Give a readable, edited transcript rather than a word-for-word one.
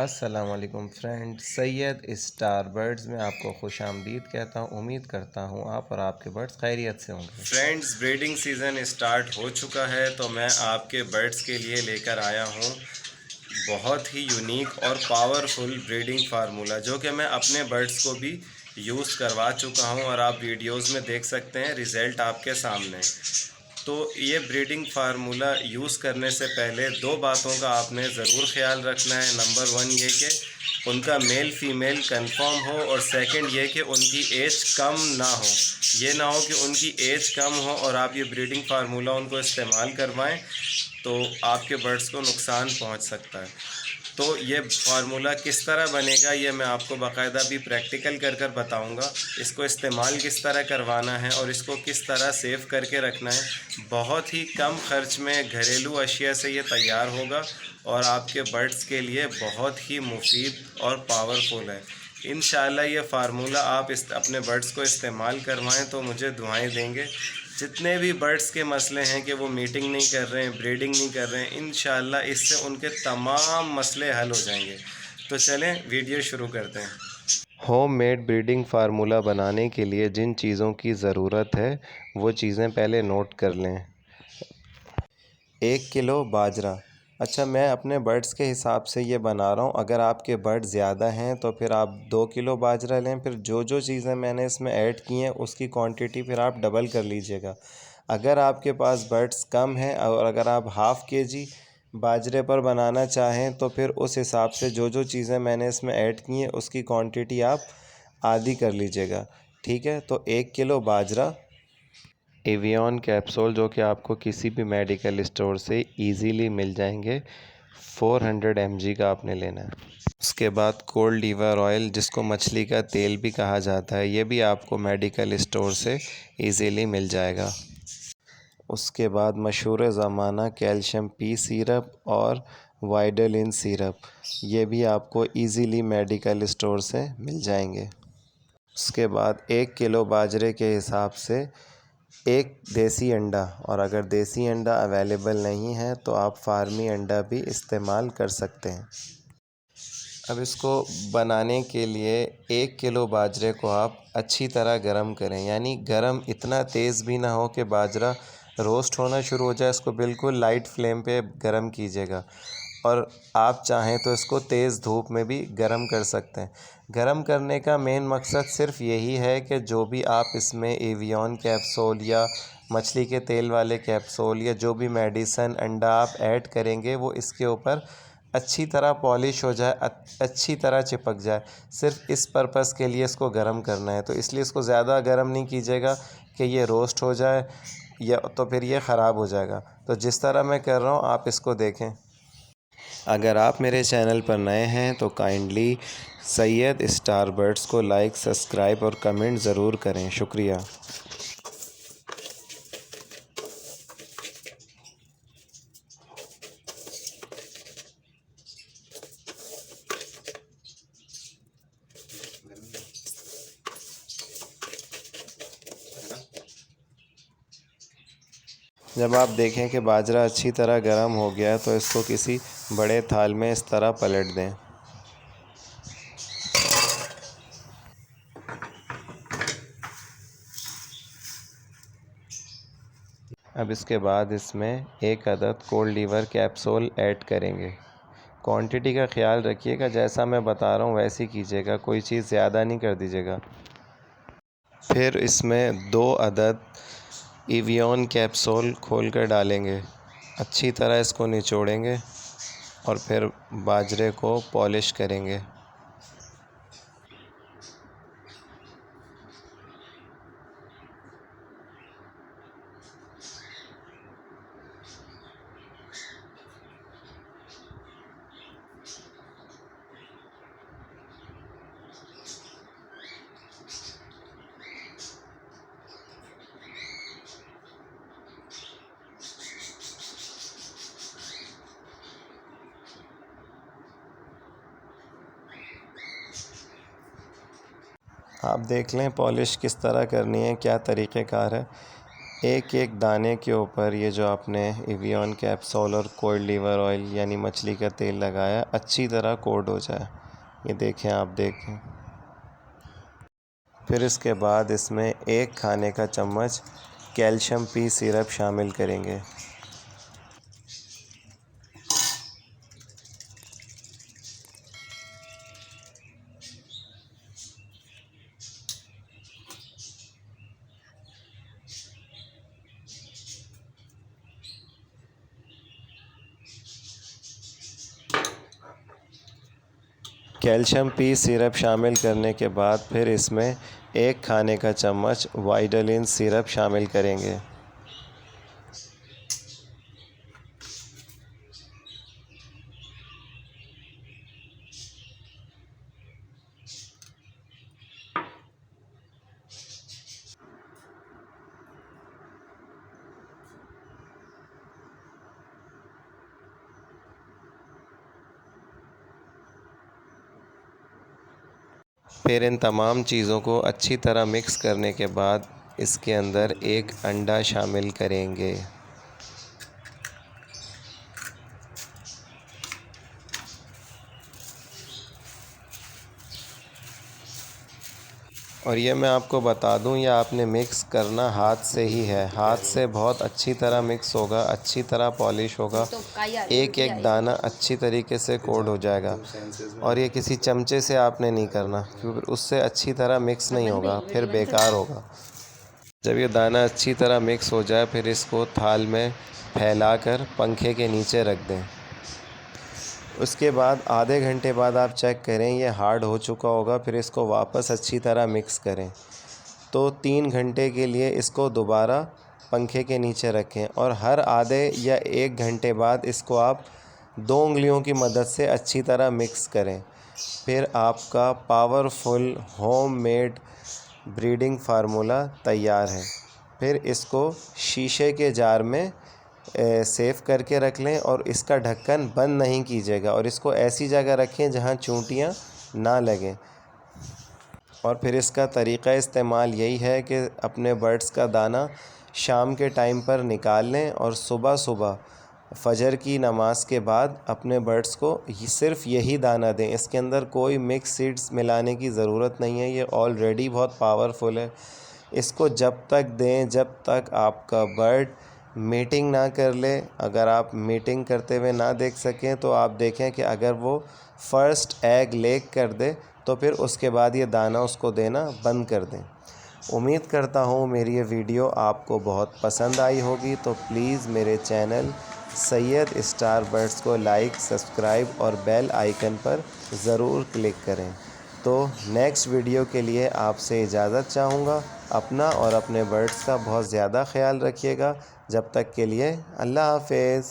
अस्सलामुअलैकुम friends, Syed star birds में आपको खुश आमदीद कहता हूँ। उम्मीद करता हूँ आप और आपके बर्ड्स खैरियत से होंगे। फ्रेंड्स, ब्रीडिंग सीज़न स्टार्ट हो चुका है तो मैं आपके बर्ड्स के लिए लेकर आया हूँ बहुत ही यूनिक और पावरफुल ब्रीडिंग फार्मूला, जो कि मैं अपने बर्ड्स को भी यूज़ करवा चुका हूँ और आप वीडियोज़ में देख सकते हैं रिज़ल्ट आपके सामने। तो ये ब्रीडिंग फार्मूला यूज़ करने से पहले दो बातों का आपने ज़रूर ख्याल रखना है। नंबर वन ये कि उनका मेल फीमेल कंफर्म हो, और सेकंड ये कि उनकी एज कम ना हो। ये ना हो कि उनकी एज कम हो और आप ये ब्रीडिंग फार्मूला उनको इस्तेमाल करवाएं तो आपके बर्ड्स को नुकसान पहुंच सकता है। तो ये फार्मूला किस तरह बनेगा ये मैं आपको बाकायदा भी प्रैक्टिकल कर कर बताऊँगा। इसको इस्तेमाल किस तरह करवाना है और इसको किस तरह सेव करके रखना है। बहुत ही कम ख़र्च में घरेलू अशिया से ये तैयार होगा और आपके बर्ड्स के लिए बहुत ही मुफीद और पावरफुल है। इंशाल्लाह ये फार्मूला आप अपने बर्ड्स को इस्तेमाल करवाएं तो मुझे दुआएं देंगे। जितने भी बर्ड्स के मसले हैं कि वो मीटिंग नहीं कर रहे हैं, ब्रीडिंग नहीं कर रहे हैं, इंशाल्लाह इससे उनके तमाम मसले हल हो जाएंगे। तो चलें वीडियो शुरू करते हैं। होम मेड ब्रीडिंग फार्मूला बनाने के लिए जिन चीज़ों की ज़रूरत है वो चीज़ें पहले नोट कर लें। 1 किलो बाजरा। अच्छा, मैं अपने बर्ड्स के हिसाब से ये बना रहा हूँ। अगर आपके बर्ड ज़्यादा हैं तो फिर आप 2 किलो बाजरा लें। फिर जो जो चीज़ें मैंने इसमें ऐड की हैं उसकी क्वांटिटी फिर आप डबल कर लीजिएगा। अगर आपके पास बर्ड्स कम हैं और अगर आप हाफ़ केजी बाजरे पर बनाना चाहें तो फिर उस हिसाब से जो जो चीज़ें मैंने इसमें ऐड की हैं उसकी क्वांटिटी आप आधी कर लीजिएगा। ठीक है, तो 1 किलो बाजरा, एवियन कैप्सूल जो कि आपको किसी भी मेडिकल स्टोर से इजीली मिल जाएंगे, 400 mg का आपने लेना है। उसके बाद कोल्ड लीवर ऑयल, जिसको मछली का तेल भी कहा जाता है, ये भी आपको मेडिकल स्टोर से इजीली मिल जाएगा। उसके बाद मशहूर ज़माना कैल्शियम पी सिरप और वाइडलिन सिरप, ये भी आपको इजीली मेडिकल स्टोर से मिल जाएंगे। उसके बाद 1 किलो बाजरे के हिसाब से एक देसी अंडा, और अगर देसी अंडा अवेलेबल नहीं है तो आप फार्मी अंडा भी इस्तेमाल कर सकते हैं। अब इसको बनाने के लिए 1 किलो बाजरे को आप अच्छी तरह गरम करें, यानी गरम इतना तेज़ भी ना हो कि बाजरा रोस्ट होना शुरू हो जाए। इसको बिल्कुल लाइट फ्लेम पे गरम कीजिएगा, और आप चाहें तो इसको तेज़ धूप में भी गरम कर सकते हैं। गरम करने का मेन मकसद सिर्फ यही है कि जो भी आप इसमें एवियन कैप्सूल या मछली के तेल वाले कैप्सूल या जो भी मेडिसन अंडा आप ऐड करेंगे वो इसके ऊपर अच्छी तरह पॉलिश हो जाए, अच्छी तरह चिपक जाए। सिर्फ इस पर्पज़ के लिए इसको गर्म करना है। तो इसलिए इसको ज़्यादा गर्म नहीं कीजिएगा कि ये रोस्ट हो जाए या तो फिर ये ख़राब हो जाएगा। तो जिस तरह मैं कर रहा हूँ आप इसको देखें। अगर आप मेरे चैनल पर नए हैं तो काइंडली सैयद स्टार बर्ड्स को लाइक, सब्सक्राइब और कमेंट ज़रूर करें। शुक्रिया। जब आप देखें कि बाजरा अच्छी तरह गर्म हो गया है तो इसको किसी बड़े थाल में इस तरह पलट दें। अब इसके बाद इसमें 1 अदद कोल्ड लीवर कैप्सूल ऐड करेंगे। क्वांटिटी का ख्याल रखिएगा, जैसा मैं बता रहा हूँ वैसे ही कीजिएगा, कोई चीज़ ज़्यादा नहीं कर दीजिएगा। फिर इसमें 2 अदद एवियन कैप्सूल खोलकर डालेंगे। अच्छी तरह इसको निचोड़ेंगे और फिर बाजरे को पॉलिश करेंगे। आप देख लें पॉलिश किस तरह करनी है, क्या तरीक़ेकार है। एक एक दाने के ऊपर ये जो आपने एवियन कैप्सूल और कोल्ड लीवर ऑयल यानी मछली का तेल लगाया अच्छी तरह कोट हो जाए। ये देखें, आप देखें। फिर इसके बाद इसमें 1 खाने का चम्मच कैल्शियम पी सिरप शामिल करेंगे। कैल्शियम पी सिरप शामिल करने के बाद फिर इसमें 1 खाने का चम्मच वाइटालिन सिरप शामिल करेंगे। फिर इन तमाम चीज़ों को अच्छी तरह मिक्स करने के बाद इसके अंदर 1 अंडा शामिल करेंगे। और ये मैं आपको बता दूं, ये आपने मिक्स करना हाथ से ही है। हाथ से बहुत अच्छी तरह मिक्स होगा, अच्छी तरह पॉलिश होगा, एक एक दाना अच्छी तरीके से कोट हो जाएगा। और ये किसी चमचे से आपने नहीं करना, क्योंकि उससे अच्छी तरह मिक्स नहीं होगा, फिर बेकार होगा। जब ये दाना अच्छी तरह मिक्स हो जाए फिर इसको थाल में फैलाकर पंखे के नीचे रख दें। उसके बाद आधे घंटे बाद आप चेक करें, ये हार्ड हो चुका होगा। फिर इसको वापस अच्छी तरह मिक्स करें। तो 3 घंटे के लिए इसको दोबारा पंखे के नीचे रखें और हर आधे या 1 घंटे बाद इसको आप 2 उंगलियों की मदद से अच्छी तरह मिक्स करें। फिर आपका पावरफुल होममेड ब्रीडिंग फार्मूला तैयार है। फिर इसको शीशे के जार में सेव करके रख लें और इसका ढक्कन बंद नहीं कीजिएगा और इसको ऐसी जगह रखें जहां चूंटियां ना लगें। और फिर इसका तरीक़ा इस्तेमाल यही है कि अपने बर्ड्स का दाना शाम के टाइम पर निकाल लें और सुबह सुबह फजर की नमाज के बाद अपने बर्ड्स को सिर्फ़ यही दाना दें। इसके अंदर कोई मिक्स सीड्स मिलाने की ज़रूरत नहीं है, ये ऑलरेडी बहुत पावरफुल है। इसको जब तक दें जब तक आपका बर्ड मीटिंग ना कर ले। अगर आप मीटिंग करते हुए ना देख सकें तो आप देखें कि अगर वो फ़र्स्ट एग लेग कर दे तो फिर उसके बाद ये दाना उसको देना बंद कर दें। उम्मीद करता हूँ मेरी ये वीडियो आपको बहुत पसंद आई होगी। तो प्लीज़ मेरे चैनल सैयद स्टार बर्ड्स को लाइक, सब्सक्राइब और बेल आइकन पर ज़रूर क्लिक करें। तो नेक्स्ट वीडियो के लिए आपसे इजाज़त चाहूँगा। अपना और अपने बर्ड्स का बहुत ज़्यादा ख्याल रखिएगा। जब तक के लिए अल्लाह हाफ़िज़।